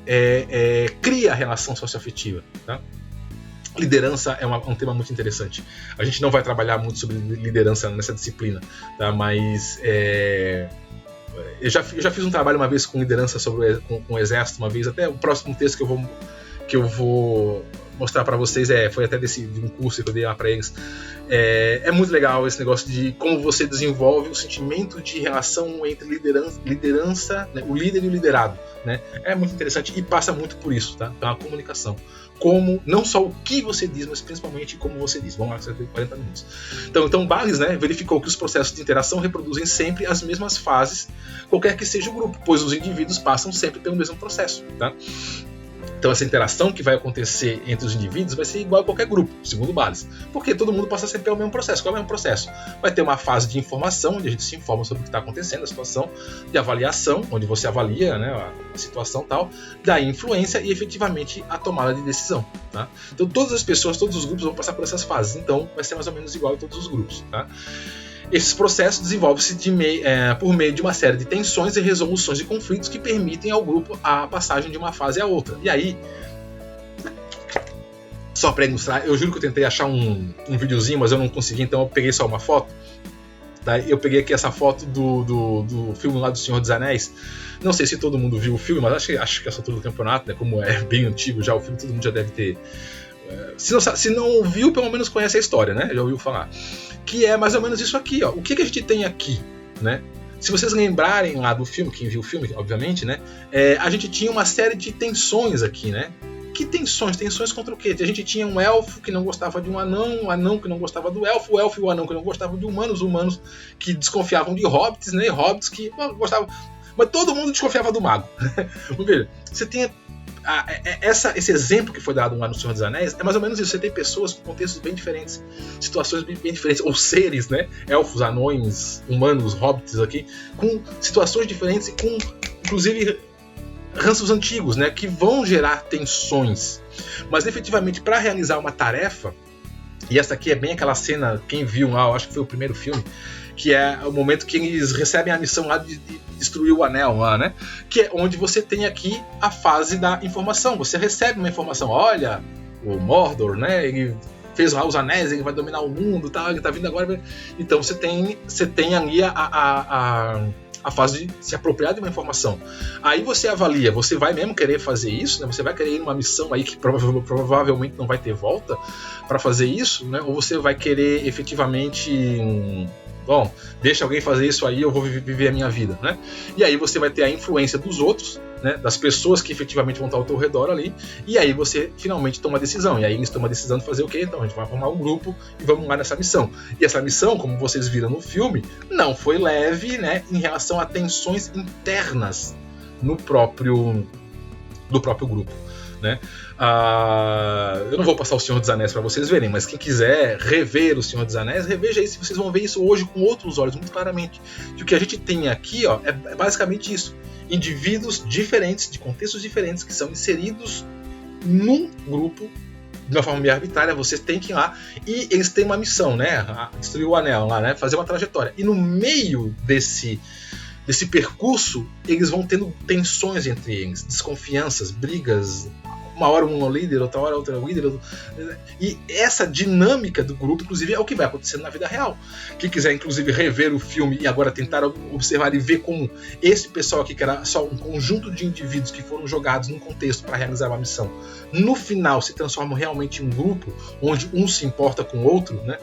cria a relação socioafetiva, tá? Liderança é um tema muito interessante. A gente não vai trabalhar muito sobre liderança nessa disciplina, tá? Mas eu já fiz um trabalho uma vez com liderança com o exército uma vez. Até o próximo texto que eu vou mostrar para vocês foi até de um curso que eu dei lá para eles. É muito legal esse negócio de como você desenvolve o sentimento de relação entre liderança, né, o líder e o liderado, né? É muito interessante e passa muito por isso, tá? Pela comunicação. Como, não só o que você diz, mas principalmente como você diz. Vamos lá, você tem 40 minutos. Então Bayes, né, verificou que os processos de interação reproduzem sempre as mesmas fases, qualquer que seja o grupo, pois os indivíduos passam sempre pelo mesmo processo, tá? Então essa interação que vai acontecer entre os indivíduos vai ser igual a qualquer grupo, segundo Bales. Porque todo mundo passa sempre pelo mesmo processo. Qual é o mesmo processo? Vai ter uma fase de informação, onde a gente se informa sobre o que está acontecendo, a situação, de avaliação, onde você avalia, né, a situação e tal, daí influência e efetivamente a tomada de decisão. Tá? Então todas as pessoas, todos os grupos vão passar por essas fases. Então vai ser mais ou menos igual em todos os grupos. Tá? Esses processos desenvolvem-se por meio de uma série de tensões e resoluções de conflitos que permitem ao grupo a passagem de uma fase à outra. E aí, só para ilustrar, eu juro que eu tentei achar um videozinho, mas eu não consegui, então eu peguei só uma foto. Tá? Eu peguei aqui essa foto do filme lá do Senhor dos Anéis. Não sei se todo mundo viu o filme, mas acho que essa altura do campeonato, né, como é bem antigo já, o filme todo mundo já deve ter... Se não ouviu, pelo menos conhece a história, né? Já ouviu falar. Que é mais ou menos isso aqui, ó. O que a gente tem aqui, né? Se vocês lembrarem lá do filme, quem viu o filme, obviamente, né? A gente tinha uma série de tensões aqui, né? Que tensões? Tensões contra o quê? A gente tinha um elfo que não gostava de um anão que não gostava do elfo, o elfo e o anão que não gostavam de humanos que desconfiavam de hobbits, né? Hobbits que gostavam... Mas todo mundo desconfiava do mago. Vamos ver. Você tem... esse exemplo que foi dado lá no Senhor dos Anéis é mais ou menos isso. Você tem pessoas com contextos bem diferentes, situações bem diferentes, ou seres, né? Elfos, anões, humanos, hobbits aqui, com situações diferentes e com, inclusive, ranços antigos, né? Que vão gerar tensões. Mas, efetivamente, para realizar uma tarefa, e essa aqui é bem aquela cena, quem viu lá, eu acho que foi o primeiro filme, que é o momento que eles recebem a missão lá de destruir o anel lá, né? Que é onde você tem aqui a fase da informação. Você recebe uma informação, olha, o Mordor, né? Ele fez lá os anéis, ele vai dominar o mundo, tá? Ele tá vindo agora. Então você tem ali a fase de se apropriar de uma informação. Aí você avalia, você vai mesmo querer fazer isso, né? Você vai querer ir numa missão aí que provavelmente não vai ter volta para fazer isso, né? Ou você vai querer efetivamente... Bom, deixa alguém fazer isso aí, eu vou viver a minha vida, né? E aí você vai ter a influência dos outros, né? Das pessoas que efetivamente vão estar ao teu redor ali, e aí você finalmente toma a decisão. E aí eles tomam a decisão de fazer o quê? Então a gente vai formar um grupo e vamos lá nessa missão. E essa missão, como vocês viram no filme, não foi leve, né? Em relação a tensões internas do próprio grupo, né? Eu não vou passar o Senhor dos Anéis para vocês verem, mas quem quiser rever o Senhor dos Anéis, reveja isso, vocês vão ver isso hoje com outros olhos, muito claramente. Que o que a gente tem aqui, ó, é basicamente isso: indivíduos diferentes, de contextos diferentes, que são inseridos num grupo de uma forma meio arbitrária. Você tem que ir lá e eles têm uma missão, né? Destruir o anel lá, né? Fazer uma trajetória. E no meio desse percurso, eles vão tendo tensões entre eles, desconfianças, brigas. Uma hora um é o líder, outra hora outro é o líder. E essa dinâmica do grupo, inclusive, é o que vai acontecendo na vida real. Quem quiser, inclusive, rever o filme e agora tentar observar e ver como esse pessoal aqui, que era só um conjunto de indivíduos que foram jogados num contexto para realizar uma missão, no final se transformam realmente em um grupo, onde um se importa com o outro, né?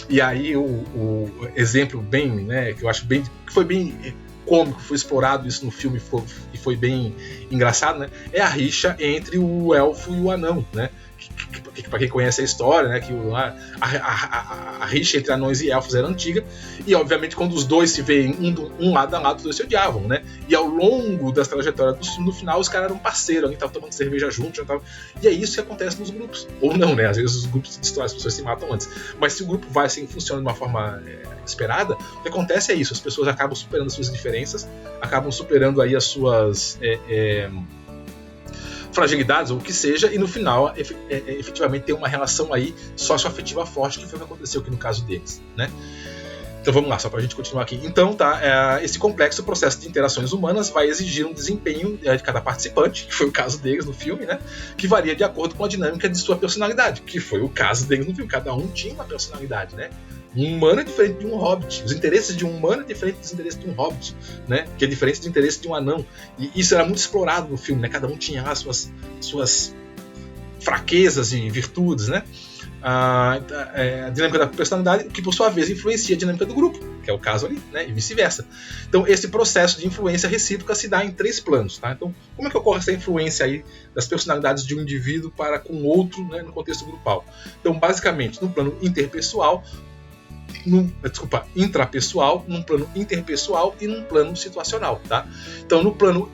E aí o exemplo bem, né, que eu acho bem, que foi bem cômico, foi explorado isso no filme e foi bem engraçado, né? É a rixa entre o elfo e o anão, né? Que para quem conhece a história, né? Que a rixa entre anões e elfos era antiga, e obviamente quando os dois se veem um lado a lado, os dois se odiavam, né? E ao longo das trajetórias no final os caras eram parceiros, alguém tava tomando cerveja junto, e é isso que acontece nos grupos, ou não, né? Às vezes os grupos se destrói, as pessoas se matam antes, mas se o grupo vai assim, funciona de uma forma esperada, o que acontece é isso: as pessoas acabam superando as suas diferenças, acabam superando aí as suas fragilidades ou o que seja, e no final efetivamente tem uma relação aí socioafetiva forte, que foi o que aconteceu aqui no caso deles, né? Então vamos lá, só para a gente continuar aqui. Então esse complexo processo de interações humanas vai exigir um desempenho de cada participante, que foi o caso deles no filme, né? Que varia de acordo com a dinâmica de sua personalidade, que foi o caso deles no filme. Cada um tinha uma personalidade, né? Um humano é diferente de um hobbit. Os interesses de um humano é diferente dos interesses de um hobbit, né? Que é diferente dos interesses de um anão. E isso era muito explorado no filme, né? Cada um tinha lá suas fraquezas e virtudes, né? A dinâmica da personalidade, que por sua vez influencia a dinâmica do grupo, que é o caso ali, né? E vice-versa. Então esse processo de influência recíproca se dá em 3 planos, tá? Então como é que ocorre essa influência aí das personalidades de um indivíduo para com outro, né, no contexto grupal? Então basicamente no plano interpessoal, intrapessoal, num plano interpessoal e num plano situacional, tá? Então no plano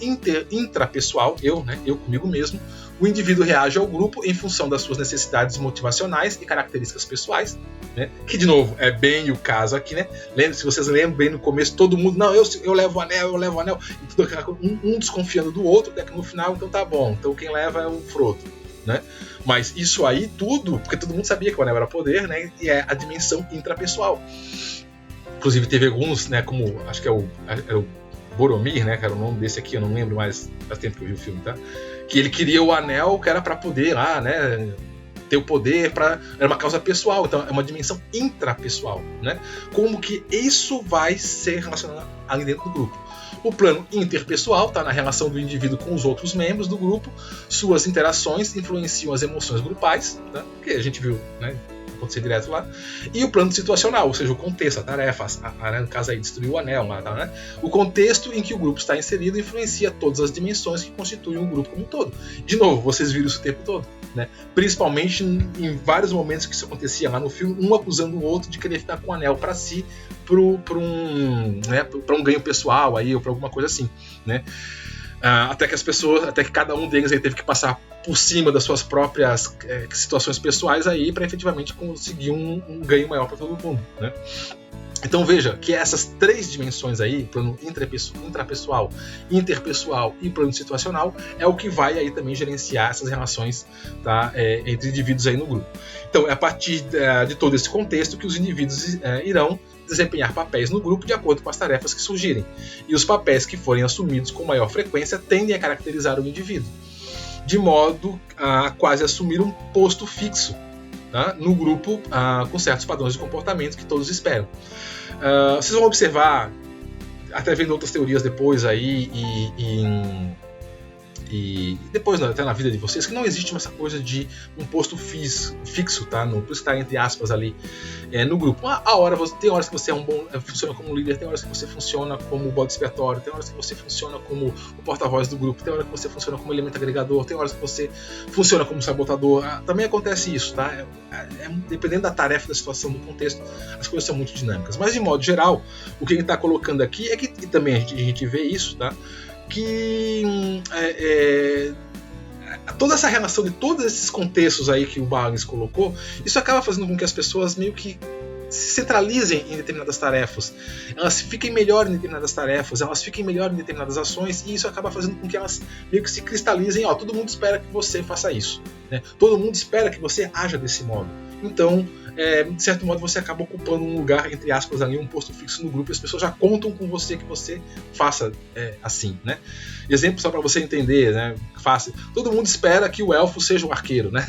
intrapessoal, eu comigo mesmo, O indivíduo reage ao grupo em função das suas necessidades motivacionais e características pessoais, né? Que, de novo, é bem o caso aqui, né? Se vocês lembram bem no começo, todo mundo, não, eu levo o anel, e tudo, um desconfiando do outro, até que no final, então tá bom, então quem leva é o Frodo, né? Mas isso aí tudo, porque todo mundo sabia que o anel era poder, né? E é a dimensão intrapessoal. Inclusive teve alguns, né, como, acho que era o Boromir, né, que era o nome desse aqui, eu não lembro mais, faz tempo que eu vi o filme, tá? Que ele queria o anel que era para poder lá, né, ter o poder, era uma causa pessoal, então é uma dimensão intrapessoal, né? Como que isso vai ser relacionado ali dentro do grupo? O plano interpessoal está na relação do indivíduo com os outros membros do grupo, suas interações influenciam as emoções grupais, tá? Que a gente viu, né, acontecer direto lá, e o plano situacional, ou seja, o contexto, a tarefa, no caso aí, destruir o anel lá, tá, né? O contexto em que o grupo está inserido influencia todas as dimensões que constituem o grupo como um todo. De novo, vocês viram isso o tempo todo, né? Principalmente em vários momentos que isso acontecia lá no filme, um acusando o outro de querer ficar com o anel para si, para um ganho pessoal aí, ou para alguma coisa assim, né? Até que cada um deles aí teve que passar por cima das suas próprias situações pessoais aí para efetivamente conseguir um ganho maior para todo mundo, né? Então veja que essas três dimensões aí, plano intrapessoal, interpessoal e plano situacional, é o que vai aí também gerenciar essas relações, tá, entre indivíduos aí no grupo. Então é a partir de todo esse contexto que os indivíduos irão desempenhar papéis no grupo de acordo com as tarefas que surgirem. E os papéis que forem assumidos com maior frequência tendem a caracterizar o indivíduo, de modo a quase assumir um posto fixo, tá, no grupo, com certos padrões de comportamento que todos esperam. Vocês vão observar, até vendo outras teorias depois aí, e depois até na vida de vocês, que não existe essa coisa de um posto fixo, tá? Por isso está entre aspas ali no grupo. Tem horas que você funciona como líder, tem horas que você funciona como bode expiatório, tem horas que você funciona como o porta-voz do grupo, tem horas que você funciona como elemento agregador, tem horas que você funciona como sabotador. Também acontece isso, tá? Dependendo da tarefa, da situação, do contexto, as coisas são muito dinâmicas. Mas de modo geral, o que ele está colocando aqui é que, e também a gente vê isso, tá? Que toda essa relação de todos esses contextos aí que o Barnes colocou, isso acaba fazendo com que as pessoas meio que se centralizem em determinadas tarefas, elas fiquem melhor em determinadas tarefas, elas fiquem melhor em determinadas ações, e isso acaba fazendo com que elas meio que se cristalizem. Todo mundo espera que você faça isso, né? Todo mundo espera que você haja desse modo. Então, de certo modo, você acaba ocupando um lugar, entre aspas, ali, um posto fixo no grupo, e as pessoas já contam com você que você faça assim, né? Exemplo só para você entender, né? Fácil. Todo mundo espera que o elfo seja um arqueiro, né?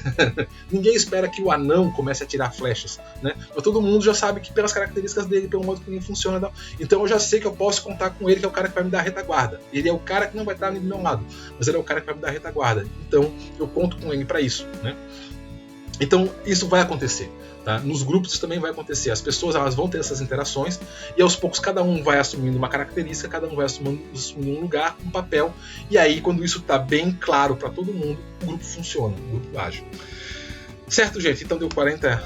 Ninguém espera que o anão comece a tirar flechas, né? Mas todo mundo já sabe que pelas características dele, pelo modo que ele funciona, então eu já sei que eu posso contar com ele, que é o cara que vai me dar a retaguarda. Ele é o cara que não vai estar ali do meu lado, mas ele é o cara que vai me dar a retaguarda. Então eu conto com ele para isso, né? Então isso vai acontecer, tá? Nos grupos isso também vai acontecer. As pessoas, elas vão ter essas interações e aos poucos cada um vai assumindo uma característica, cada um vai assumindo um lugar, um papel, e aí quando isso está bem claro para todo mundo, o grupo funciona, o grupo age. Certo, gente? Então deu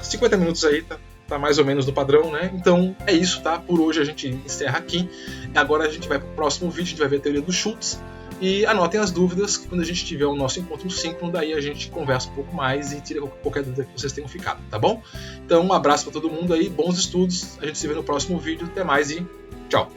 50 minutos aí, tá mais ou menos no padrão, né? Então é isso, tá? Por hoje a gente encerra aqui. Agora a gente vai pro próximo vídeo, a gente vai ver a teoria dos Schultz. E anotem as dúvidas, que quando a gente tiver o nosso encontro síncrono, daí a gente conversa um pouco mais e tira qualquer dúvida que vocês tenham ficado, tá bom? Então um abraço para todo mundo aí, bons estudos, a gente se vê no próximo vídeo, até mais e tchau!